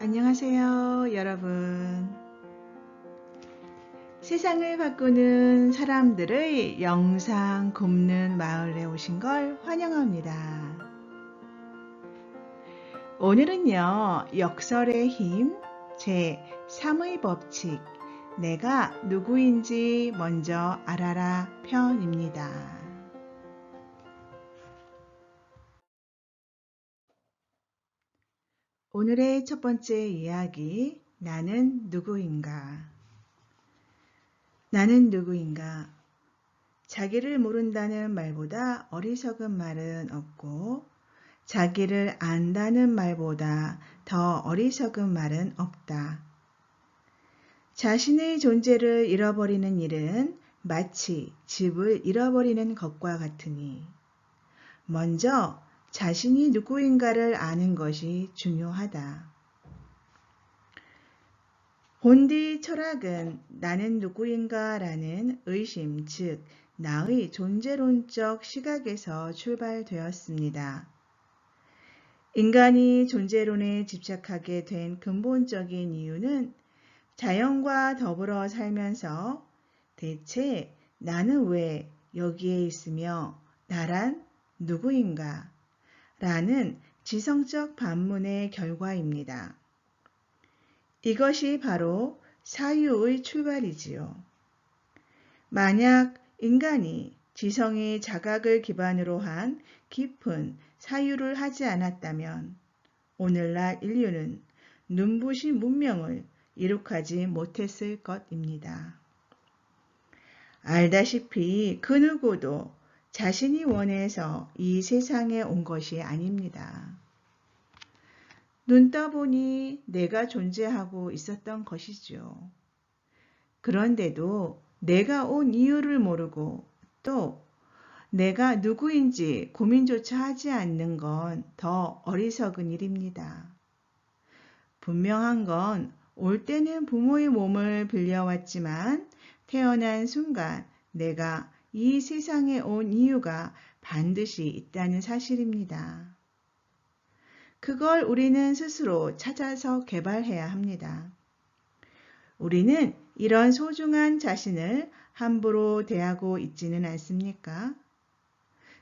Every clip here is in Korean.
안녕하세요, 여러분. 세상을 바꾸는 사람들의 영상 굽는 마을에 오신 걸 환영합니다. 오늘은요, 역설의 힘 제3의 법칙, 내가 누구인지 먼저 알아라 편입니다. 오늘의 첫 번째 이야기, 나는 누구인가? 나는 누구인가? 자기를 모른다는 말보다 어리석은 말은 없고 자기를 안다는 말보다 더 어리석은 말은 없다. 자신의 존재를 잃어버리는 일은 마치 집을 잃어버리는 것과 같으니 먼저 자신이 누구인가를 아는 것이 중요하다. 본디 철학은 나는 누구인가라는 의심, 즉 나의 존재론적 시각에서 출발되었습니다. 인간이 존재론에 집착하게 된 근본적인 이유는 자연과 더불어 살면서 대체 나는 왜 여기에 있으며 나란 누구인가? 라는 지성적 반문의 결과입니다. 이것이 바로 사유의 출발이지요. 만약 인간이 지성의 자각을 기반으로 한 깊은 사유를 하지 않았다면 오늘날 인류는 눈부신 문명을 이룩하지 못했을 것입니다. 알다시피 그 누구도 자신이 원해서 이 세상에 온 것이 아닙니다. 눈 떠보니 내가 존재하고 있었던 것이죠. 그런데도 내가 온 이유를 모르고 또 내가 누구인지 고민조차 하지 않는 건 더 어리석은 일입니다. 분명한 건 올 때는 부모의 몸을 빌려왔지만 태어난 순간 내가 이 세상에 온 이유가 반드시 있다는 사실입니다. 그걸 우리는 스스로 찾아서 개발해야 합니다. 우리는 이런 소중한 자신을 함부로 대하고 있지는 않습니까?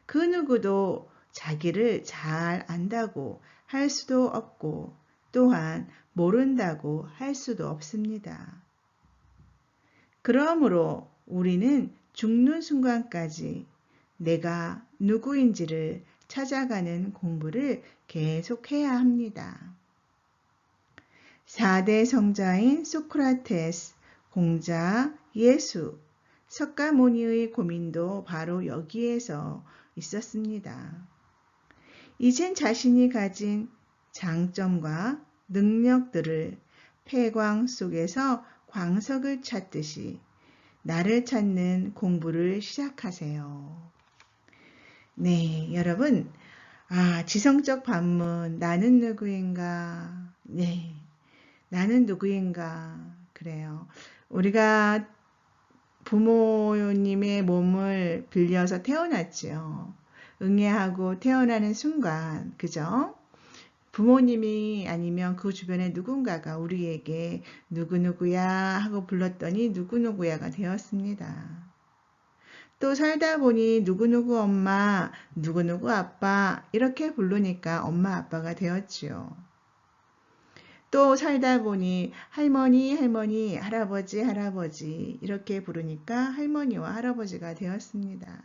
그 누구도 자기를 잘 안다고 할 수도 없고 또한 모른다고 할 수도 없습니다. 그러므로 우리는 죽는 순간까지 내가 누구인지를 찾아가는 공부를 계속해야 합니다. 4대 성자인 소크라테스, 공자, 예수, 석가모니의 고민도 바로 여기에서 있었습니다. 이젠 자신이 가진 장점과 능력들을 폐광 속에서 광석을 찾듯이 나를 찾는 공부를 시작하세요. 네, 여러분, 지성적 반문, 나는 누구인가? 네, 나는 누구인가? 그래요. 우리가 부모님의 몸을 빌려서 태어났지요. 응애하고 태어나는 순간, 그죠? 부모님이 아니면 그 주변에 누군가가 우리에게 누구누구야 하고 불렀더니 누구누구야가 되었습니다. 또 살다 보니 누구누구 엄마, 누구누구 아빠 이렇게 부르니까 엄마 아빠가 되었지요. 또 살다 보니 할머니, 할머니, 할아버지, 할아버지 이렇게 부르니까 할머니와 할아버지가 되었습니다.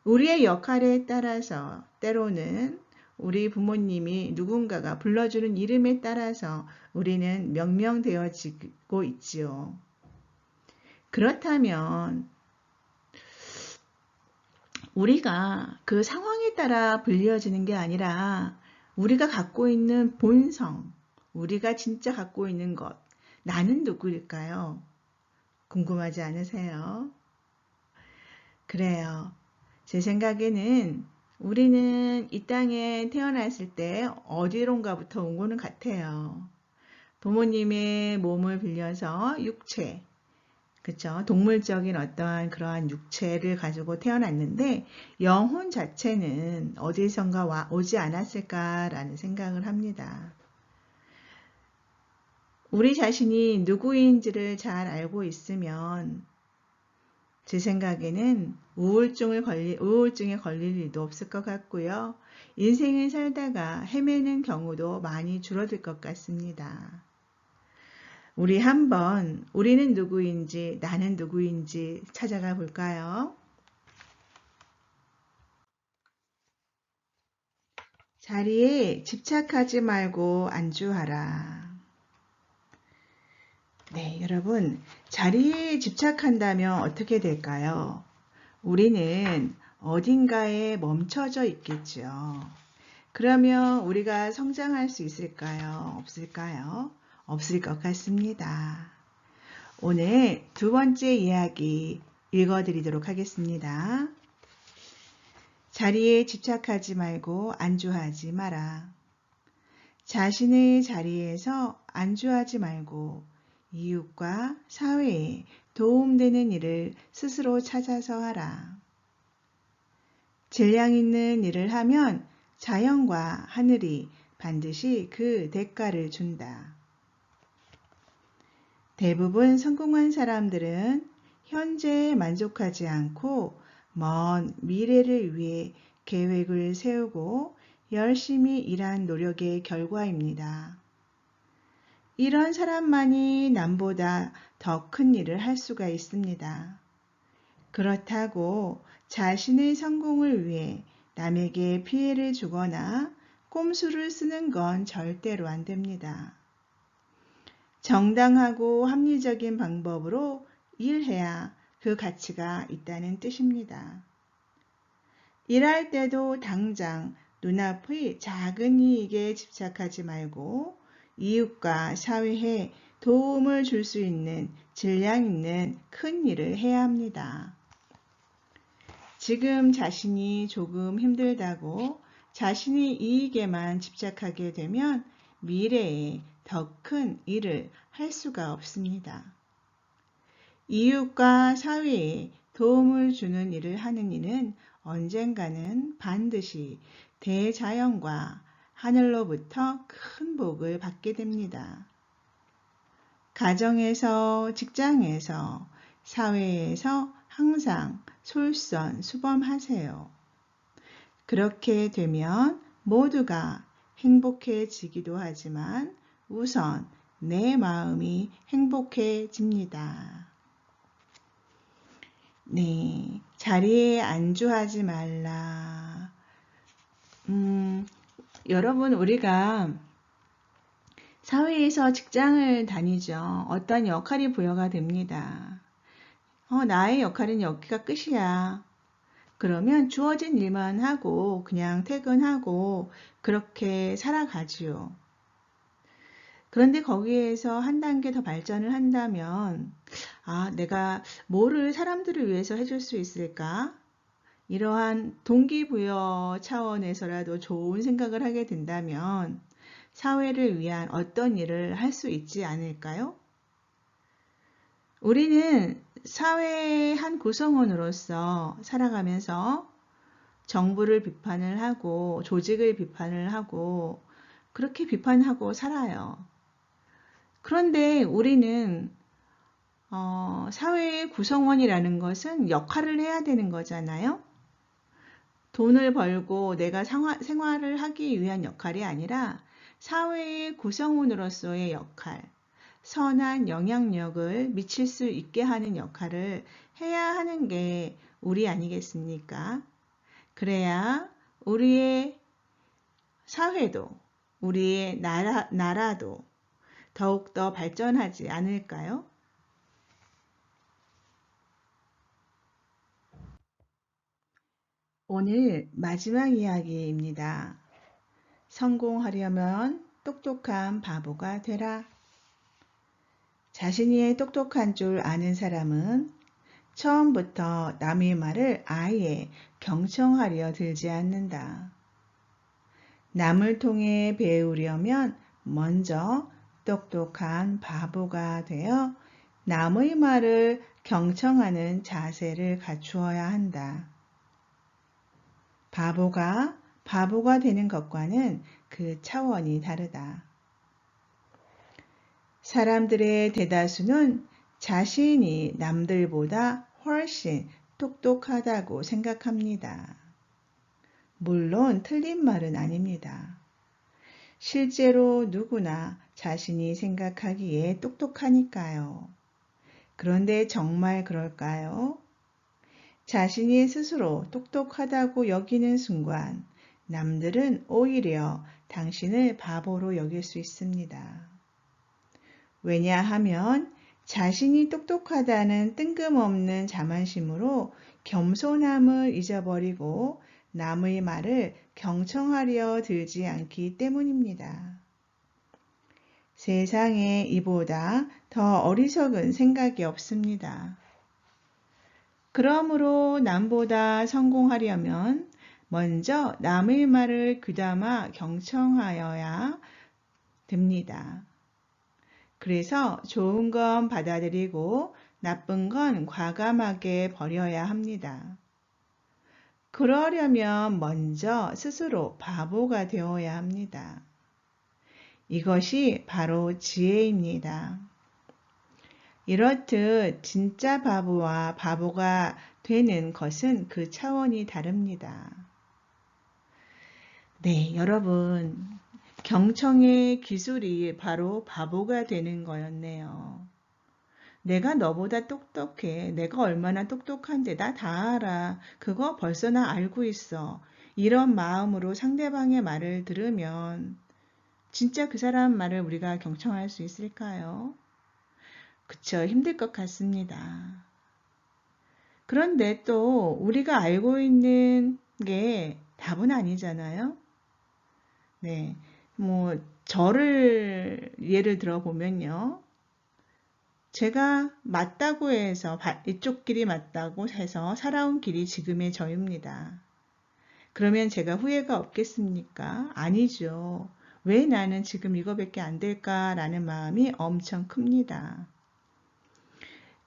우리의 역할에 따라서 때로는 우리 부모님이 누군가가 불러주는 이름에 따라서 우리는 명명되어지고 있지요. 그렇다면 우리가 그 상황에 따라 불려지는 게 아니라 우리가 갖고 있는 본성, 우리가 진짜 갖고 있는 것, 나는 누구일까요? 궁금하지 않으세요? 그래요. 제 생각에는 우리는 이 땅에 태어났을 때 어디론가부터 온 거는 같아요. 부모님의 몸을 빌려서 육체, 그쵸? 동물적인 어떠한 그러한 육체를 가지고 태어났는데 영혼 자체는 어디선가 오지 않았을까라는 생각을 합니다. 우리 자신이 누구인지를 잘 알고 있으면 제 생각에는 우울증에 걸릴 일도 없을 것 같고요. 인생을 살다가 헤매는 경우도 많이 줄어들 것 같습니다. 우리 한번 우리는 누구인지 나는 누구인지 찾아가 볼까요? 자리에 집착하지 말고 안주하라. 네, 여러분, 자리에 집착한다면 어떻게 될까요? 우리는 어딘가에 멈춰져 있겠죠. 그러면 우리가 성장할 수 있을까요? 없을까요? 없을 것 같습니다. 오늘 두 번째 이야기 읽어드리도록 하겠습니다. 자리에 집착하지 말고 안주하지 마라. 자신의 자리에서 안주하지 말고 이웃과 사회에 도움되는 일을 스스로 찾아서 하라. 질량 있는 일을 하면 자연과 하늘이 반드시 그 대가를 준다. 대부분 성공한 사람들은 현재에 만족하지 않고 먼 미래를 위해 계획을 세우고 열심히 일한 노력의 결과입니다. 이런 사람만이 남보다 더 큰 일을 할 수가 있습니다. 그렇다고 자신의 성공을 위해 남에게 피해를 주거나 꼼수를 쓰는 건 절대로 안 됩니다. 정당하고 합리적인 방법으로 일해야 그 가치가 있다는 뜻입니다. 일할 때도 당장 눈앞의 작은 이익에 집착하지 말고 이웃과 사회에 도움을 줄 수 있는 질량 있는 큰 일을 해야 합니다. 지금 자신이 조금 힘들다고 자신의 이익에만 집착하게 되면 미래에 더 큰 일을 할 수가 없습니다. 이웃과 사회에 도움을 주는 일을 하는 이는 언젠가는 반드시 대자연과 하늘로부터 큰 복을 받게 됩니다. 가정에서, 직장에서, 사회에서 항상 솔선수범하세요. 그렇게 되면 모두가 행복해지기도 하지만 우선 내 마음이 행복해집니다. 네, 자리에 안주하지 말라. 여러분, 우리가 사회에서 직장을 다니죠. 어떤 역할이 부여가 됩니다. 나의 역할은 여기가 끝이야. 그러면 주어진 일만 하고 그냥 퇴근하고 그렇게 살아가지요. 그런데 거기에서 한 단계 더 발전을 한다면 내가 뭐를 사람들을 위해서 해줄 수 있을까? 이러한 동기부여 차원에서라도 좋은 생각을 하게 된다면 사회를 위한 어떤 일을 할 수 있지 않을까요? 우리는 사회의 한 구성원으로서 살아가면서 정부를 비판을 하고 조직을 비판을 하고 그렇게 비판하고 살아요. 그런데 우리는 사회의 구성원이라는 것은 역할을 해야 되는 거잖아요. 돈을 벌고 내가 생활을 하기 위한 역할이 아니라 사회의 구성원으로서의 역할, 선한 영향력을 미칠 수 있게 하는 역할을 해야 하는 게 우리 아니겠습니까? 그래야 우리의 사회도, 우리의 나라도 더욱더 발전하지 않을까요? 오늘 마지막 이야기입니다. 성공하려면 똑똑한 바보가 되라. 자신이 똑똑한 줄 아는 사람은 처음부터 남의 말을 아예 경청하려 들지 않는다. 남을 통해 배우려면 먼저 똑똑한 바보가 되어 남의 말을 경청하는 자세를 갖추어야 한다. 바보가 되는 것과는 그 차원이 다르다. 사람들의 대다수는 자신이 남들보다 훨씬 똑똑하다고 생각합니다. 물론 틀린 말은 아닙니다. 실제로 누구나 자신이 생각하기에 똑똑하니까요. 그런데 정말 그럴까요? 자신이 스스로 똑똑하다고 여기는 순간 남들은 오히려 당신을 바보로 여길 수 있습니다. 왜냐하면 자신이 똑똑하다는 뜬금없는 자만심으로 겸손함을 잊어버리고 남의 말을 경청하려 들지 않기 때문입니다. 세상에 이보다 더 어리석은 생각이 없습니다. 그러므로 남보다 성공하려면 먼저 남의 말을 귀담아 경청하여야 됩니다. 그래서 좋은 건 받아들이고 나쁜 건 과감하게 버려야 합니다. 그러려면 먼저 스스로 바보가 되어야 합니다. 이것이 바로 지혜입니다. 이렇듯 진짜 바보와 바보가 되는 것은 그 차원이 다릅니다. 네, 여러분. 경청의 기술이 바로 바보가 되는 거였네요. 내가 너보다 똑똑해. 내가 얼마나 똑똑한데 나 다 알아. 그거 벌써 나 알고 있어. 이런 마음으로 상대방의 말을 들으면 진짜 그 사람 말을 우리가 경청할 수 있을까요? 그쵸, 힘들 것 같습니다. 그런데 또 우리가 알고 있는 게 답은 아니잖아요. 네, 저를 예를 들어 보면요. 제가 맞다고 해서 이쪽 길이 맞다고 해서 살아온 길이 지금의 저입니다. 그러면 제가 후회가 없겠습니까? 아니죠. 왜 나는 지금 이거밖에 안 될까라는 마음이 엄청 큽니다.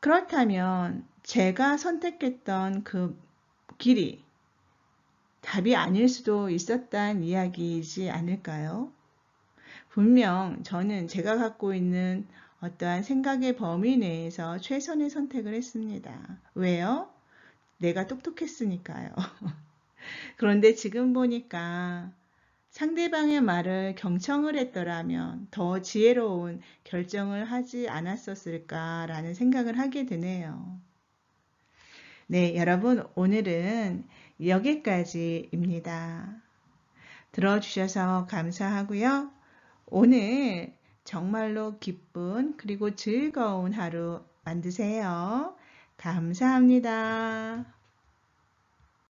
그렇다면 제가 선택했던 그 길이 답이 아닐 수도 있었다는 이야기이지 않을까요? 분명 저는 제가 갖고 있는 어떠한 생각의 범위 내에서 최선의 선택을 했습니다. 왜요? 내가 똑똑했으니까요. 그런데 지금 보니까 상대방의 말을 경청을 했더라면 더 지혜로운 결정을 하지 않았었을까라는 생각을 하게 되네요. 네, 여러분 오늘은 여기까지입니다. 들어주셔서 감사하고요. 오늘 정말로 기쁜 그리고 즐거운 하루 만드세요. 감사합니다.